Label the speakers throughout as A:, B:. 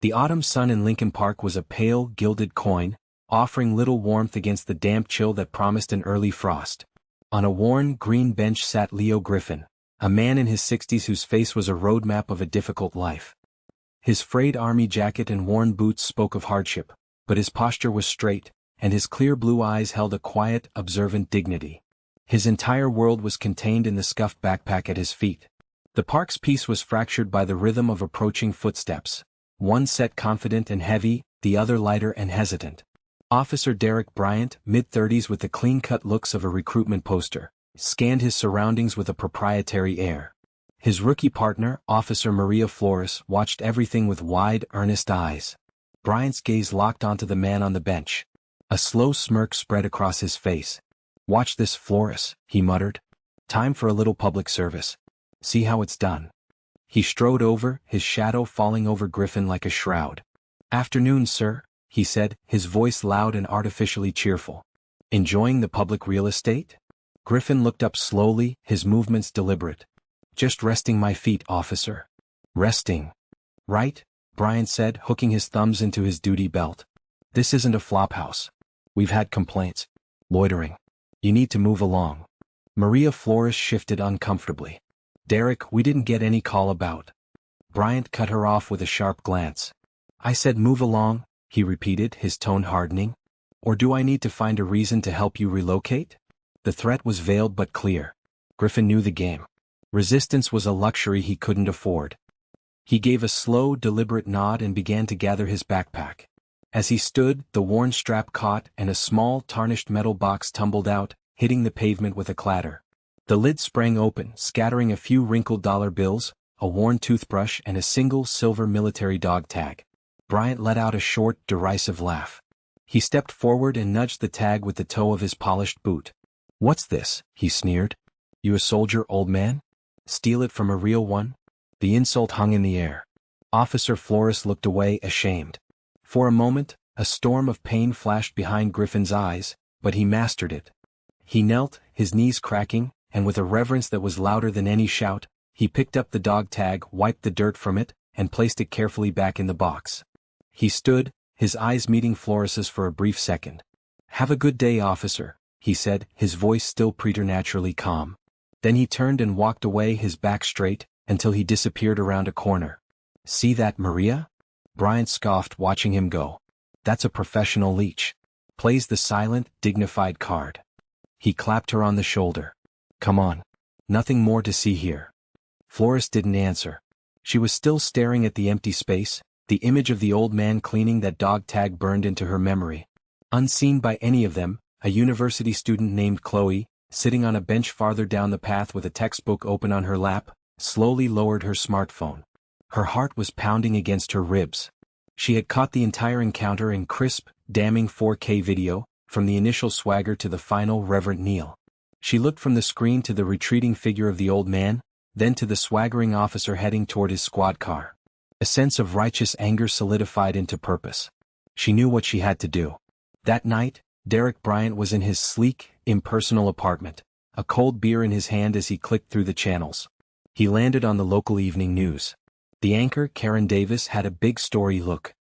A: The autumn sun in Lincoln Park was a pale, gilded coin, offering little warmth against the damp chill that promised an early frost. On a worn, green bench sat Leo Griffin, a man in his 60s whose face was a roadmap of a difficult life. His frayed army jacket and worn boots spoke of hardship, but his posture was straight, and his clear blue eyes held a quiet, observant dignity. His entire world was contained in the scuffed backpack at his feet. The park's peace was fractured by the rhythm of approaching footsteps, one set confident and heavy, the other lighter and hesitant. Officer Derek Bryant, mid-30s with the clean-cut looks of a recruitment poster, scanned his surroundings with a proprietary air. His rookie partner, Officer Maria Flores, watched everything with wide, earnest eyes. Bryant's gaze locked onto the man on the bench. A slow smirk spread across his face. "Watch this, Flores," he muttered. "Time for a little public service. See how it's done." He strode over, his shadow falling over Griffin like a shroud. "Afternoon, sir," he said, his voice loud and artificially cheerful. "Enjoying the public real estate?" Griffin looked up slowly, his movements deliberate. "Just resting my feet, officer." "Resting. Right," Bryant said, hooking his thumbs into his duty belt. "This isn't a flophouse. We've had complaints. Loitering. You need to move along." Maria Flores shifted uncomfortably. "Derek, we didn't get any call about." Bryant cut her off with a sharp glance. "I said move along," he repeated, his tone hardening. "Or do I need to find a reason to help you relocate?" The threat was veiled but clear. Griffin knew the game. Resistance was a luxury he couldn't afford. He gave a slow, deliberate nod and began to gather his backpack. As he stood, the worn strap caught and a small, tarnished metal box tumbled out, hitting the pavement with a clatter. The lid sprang open, scattering a few wrinkled dollar bills, a worn toothbrush and a single silver military dog tag. Bryant let out a short, derisive laugh. He stepped forward and nudged the tag with the toe of his polished boot. "What's this?" he sneered. "You a soldier, old man? Steal it from a real one?" The insult hung in the air. Officer Flores looked away, ashamed. For a moment, a storm of pain flashed behind Griffin's eyes, but he mastered it. He knelt, his knees cracking, and with a reverence that was louder than any shout, he picked up the dog tag, wiped the dirt from it, and placed it carefully back in the box. He stood, his eyes meeting Flores's for a brief second. "Have a good day, officer," he said, his voice still preternaturally calm. Then he turned and walked away, his back straight, until he disappeared around a corner. "See that, Maria?" Bryant scoffed, watching him go. "That's a professional leech. Plays the silent, dignified card." He clapped her on the shoulder. "Come on. Nothing more to see here." Flores didn't answer. She was still staring at the empty space, the image of the old man cleaning that dog tag burned into her memory. Unseen by any of them, a university student named Chloe, sitting on a bench farther down the path with a textbook open on her lap, slowly lowered her smartphone. Her heart was pounding against her ribs. She had caught the entire encounter in crisp, damning 4K video, from the initial swagger to the final reverent kneel. She looked from the screen to the retreating figure of the old man, then to the swaggering officer heading toward his squad car. A sense of righteous anger solidified into purpose. She knew what she had to do. That night, Derek Bryant was in his sleek, impersonal apartment, a cold beer in his hand as he clicked through the channels. He landed on the local evening news. The anchor, Karen Davis, had a big story look.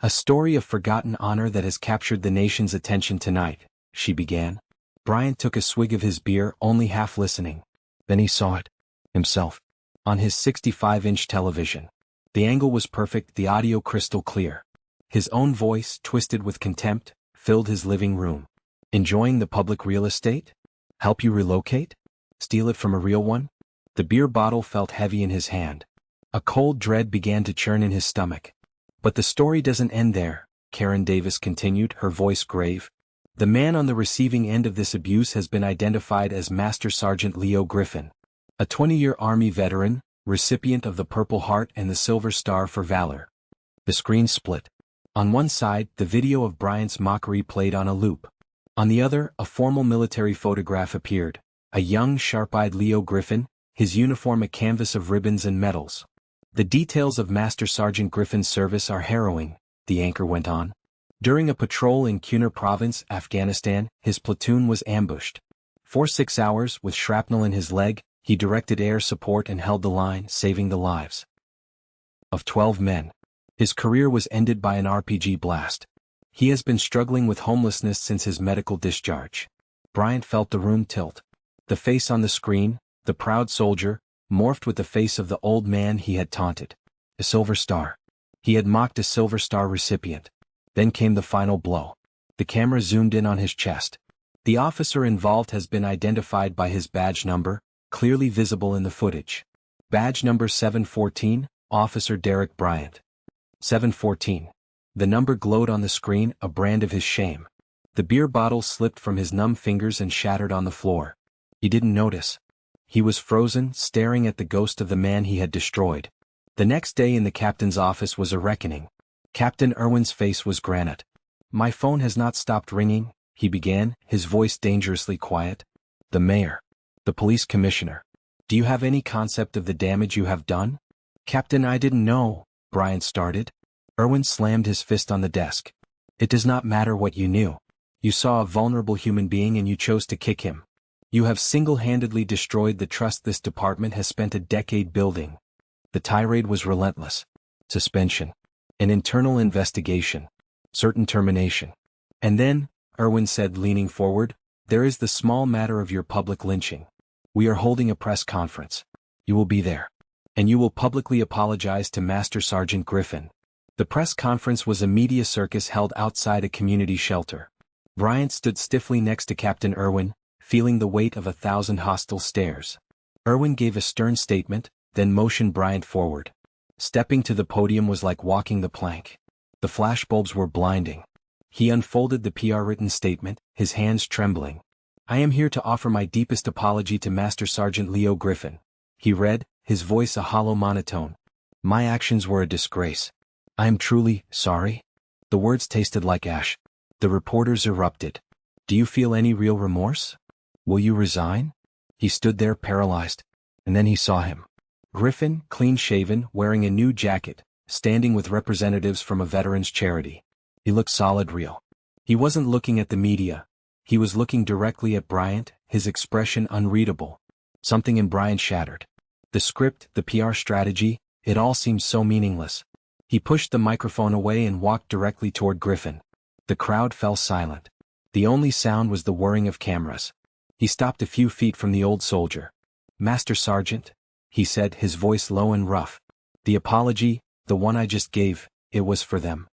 A: "A story of forgotten honor that has captured the nation's attention tonight," she began. Bryant took a swig of his beer, only half listening. Then he saw it. Himself. On his 65-inch television. The angle was perfect, the audio crystal clear. His own voice, twisted with contempt, filled his living room. "Enjoying the public real estate? Help you relocate? Steal it from a real one?" The beer bottle felt heavy in his hand. A cold dread began to churn in his stomach. "But the story doesn't end there," Karen Davis continued, her voice grave. "The man on the receiving end of this abuse has been identified as Master Sergeant Leo Griffin. A 20-year Army veteran, recipient of the Purple Heart and the Silver Star for Valor." The screen split. On one side, the video of Bryant's mockery played on a loop. On the other, a formal military photograph appeared. A young, sharp-eyed Leo Griffin, his uniform a canvas of ribbons and medals. "The details of Master Sergeant Griffin's service are harrowing," the anchor went on. "During a patrol in Kunar Province, Afghanistan, his platoon was ambushed. For 6 hours, with shrapnel in his leg, he directed air support and held the line, saving the lives of 12 men. His career was ended by an RPG blast. He has been struggling with homelessness since his medical discharge. Bryant felt the room tilt. The face on the screen, the proud soldier, morphed with the face of the old man he had taunted. A silver star. He had mocked a silver star recipient. Then came the final blow. The camera zoomed in on his chest. The officer involved has been identified by his badge number, clearly visible in the footage. Badge number 714, Officer Derek Bryant. 714. The number glowed on the screen, a brand of his shame. The beer bottle slipped from his numb fingers and shattered on the floor. He didn't notice. He was frozen, staring at the ghost of the man he had destroyed. The next day in the captain's office was a reckoning. Captain Irwin's face was granite. "My phone has not stopped ringing," he began, his voice dangerously quiet. "The mayor. The police commissioner. Do you have any concept of the damage you have done?" "Captain, I didn't know," Bryant started. Irwin slammed his fist on the desk. "It does not matter what you knew. You saw a vulnerable human being and you chose to kick him. You have single-handedly destroyed the trust this department has spent a decade building." The tirade was relentless. Suspension. An internal investigation. Certain termination. "And then," Irwin said, leaning forward, "there is the small matter of your public lynching. We are holding a press conference. You will be there. And you will publicly apologize to Master Sergeant Griffin." The press conference was a media circus held outside a community shelter. Bryant stood stiffly next to Captain Irwin, feeling the weight of 1,000 hostile stares. Irwin gave a stern statement, then motioned Bryant forward. Stepping to the podium was like walking the plank. The flashbulbs were blinding. He unfolded the PR written statement, his hands trembling. "I am here to offer my deepest apology to Master Sergeant Leo Griffin," he read, his voice a hollow monotone. "My actions were a disgrace. I am truly sorry." The words tasted like ash. The reporters erupted. "Do you feel any real remorse? Will you resign?" He stood there paralyzed. And then he saw him. Griffin, clean-shaven, wearing a new jacket, standing with representatives from a veterans' charity. He looked solid real. He wasn't looking at the media. He was looking directly at Bryant, his expression unreadable. Something in Bryant shattered. The script, the PR strategy, it all seemed so meaningless. He pushed the microphone away and walked directly toward Griffin. The crowd fell silent. The only sound was the whirring of cameras. He stopped a few feet from the old soldier. "Master Sergeant," he said, his voice low and rough. "The apology, the one I just gave, it was for them."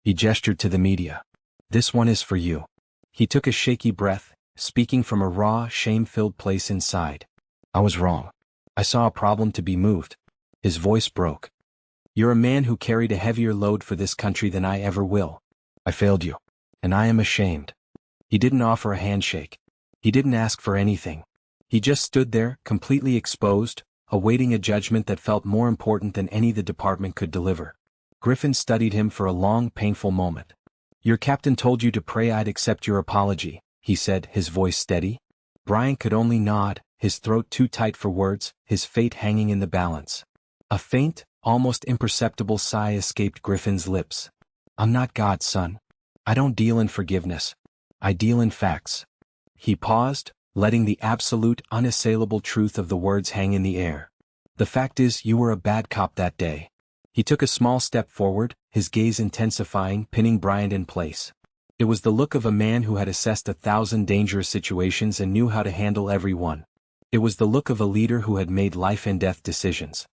A: He gestured to the media. "This one is for you." He took a shaky breath, speaking from a raw, shame-filled place inside. "I was wrong. I saw a problem to be moved." His voice broke. "You're a man who carried a heavier load for this country than I ever will. I failed you. And I am ashamed." He didn't offer a handshake. He didn't ask for anything. He just stood there, completely exposed, awaiting a judgment that felt more important than any the department could deliver. Griffin studied him for a long, painful moment. "Your captain told you to pray I'd accept your apology," he said, his voice steady. Bryant could only nod, his throat too tight for words, his fate hanging in the balance. A faint, almost imperceptible sigh escaped Griffin's lips. "I'm not God, son. I don't deal in forgiveness. I deal in facts." He paused, letting the absolute, unassailable truth of the words hang in the air. "The fact is, you were a bad cop that day." He took a small step forward, his gaze intensifying, pinning Bryant in place. It was the look of a man who had assessed 1,000 dangerous situations and knew how to handle every one. It was the look of a leader who had made life-and-death decisions.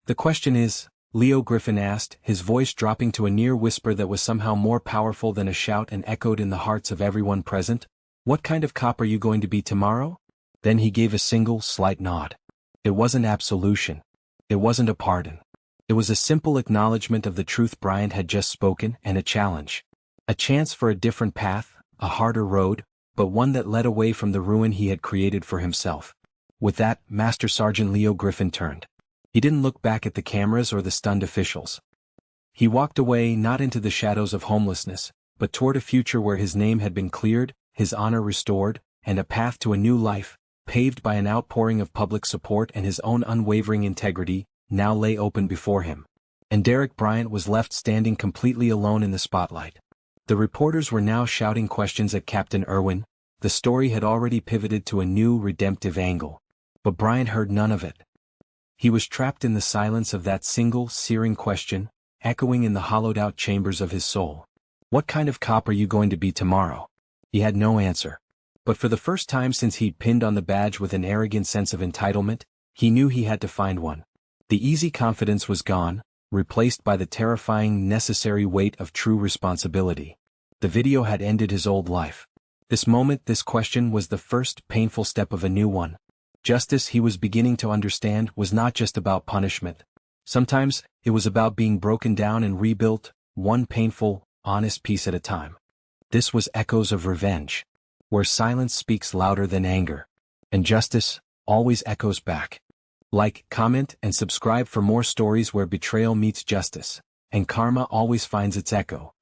A: "The question is," Leo Griffin asked, his voice dropping to a near whisper that was somehow more powerful than a shout and echoed in the hearts of everyone present, "what kind of cop are you going to be tomorrow?" Then he gave a single, slight nod. It wasn't absolution. It wasn't a pardon. It was a simple acknowledgement of the truth Bryant had just spoken, and a challenge. A chance for a different path, a harder road, but one that led away from the ruin he had created for himself. With that, Master Sergeant Leo Griffin turned. He didn't look back at the cameras or the stunned officials. He walked away, not into the shadows of homelessness, but toward a future where his name had been cleared, his honor restored, and a path to a new life, paved by an outpouring of public support and his own unwavering integrity, now lay open before him. And Derek Bryant was left standing completely alone in the spotlight. The reporters were now shouting questions at Captain Irwin. The story had already pivoted to a new, redemptive angle. But Bryant heard none of it. He was trapped in the silence of that single, searing question, echoing in the hollowed-out chambers of his soul. What kind of cop are you going to be tomorrow? He had no answer. But for the first time since he'd pinned on the badge with an arrogant sense of entitlement, he knew he had to find one. The easy confidence was gone, replaced by the terrifying, necessary weight of true responsibility. The video had ended his old life. This moment, this question was the first painful step of a new one. Justice, he was beginning to understand, was not just about punishment. Sometimes, it was about being broken down and rebuilt, one painful, honest piece at a time. This was Echoes of Revenge, where silence speaks louder than anger. And justice always echoes back. Like, comment, and subscribe for more stories where betrayal meets justice, and karma always finds its echo.